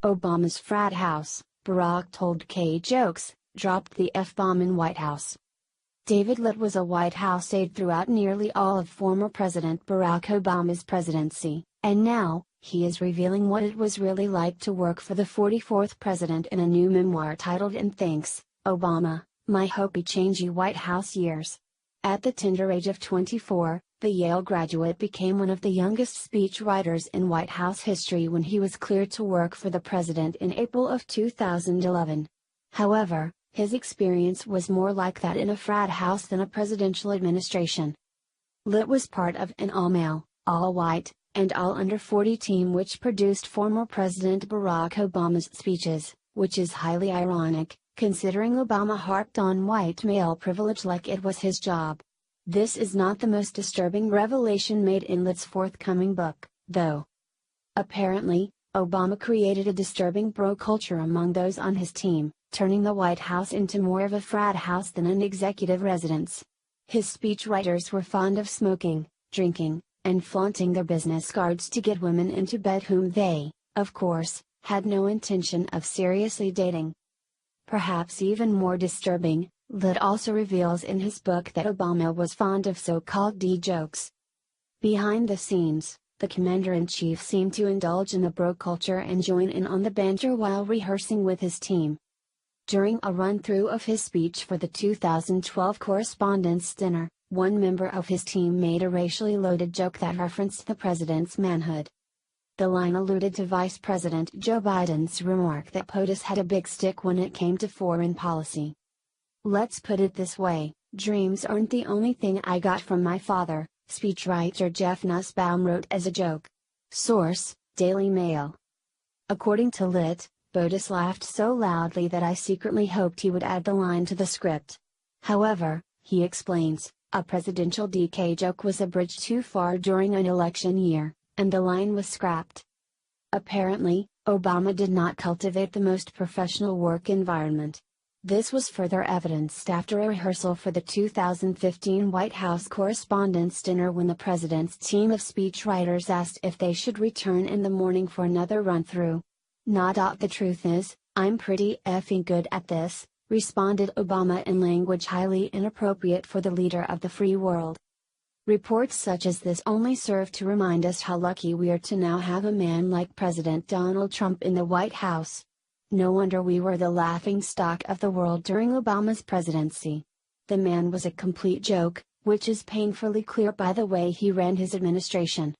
Obama's frat house, Barack told K jokes, dropped the F-bomb in White House. David Litt was a White House aide throughout nearly all of former President Barack Obama's presidency, and now, he is revealing what it was really like to work for the 44th president in a new memoir titled "And Thanks, Obama, My Hopey Changey White House Years." At the tender age of 24, the Yale graduate became one of the youngest speechwriters in White House history when he was cleared to work for the president in April of 2011. However, his experience was more like that in a frat house than a presidential administration. Litt was part of an all-male, all-white, and all-under-40 team which produced former President Barack Obama's speeches, which is highly ironic, considering Obama harped on white male privilege like it was his job. This is not the most disturbing revelation made in Litt's forthcoming book, though. Apparently, Obama created a disturbing bro culture among those on his team, turning the White House into more of a frat house than an executive residence. His speechwriters were fond of smoking, drinking, and flaunting their business cards to get women into bed whom they, of course, had no intention of seriously dating. Perhaps even more disturbing, Litt also reveals in his book that Obama was fond of so-called D-jokes. Behind the scenes, the commander-in-chief seemed to indulge in the bro culture and join in on the banter while rehearsing with his team. During a run-through of his speech for the 2012 Correspondents' Dinner, one member of his team made a racially loaded joke that referenced the president's manhood. The line alluded to Vice President Joe Biden's remark that POTUS had a big stick when it came to foreign policy. "Let's put it this way, dreams aren't the only thing I got from my father," speechwriter Jeff Nussbaum wrote as a joke. Source: Daily Mail. According to Litt, POTUS laughed so loudly that I secretly hoped he would add the line to the script. However, he explains, a presidential DK joke was a bridge too far during an election year, and the line was scrapped. Apparently, Obama did not cultivate the most professional work environment. This was further evidenced after a rehearsal for the 2015 White House Correspondents' Dinner when the president's team of speechwriters asked if they should return in the morning for another run-through. "The truth is, I'm pretty effing good at this," responded Obama in language highly inappropriate for the leader of the free world. Reports such as this only serve to remind us how lucky we are to now have a man like President Donald Trump in the White House. No wonder we were the laughing stock of the world during Obama's presidency. The man was a complete joke, which is painfully clear by the way he ran his administration.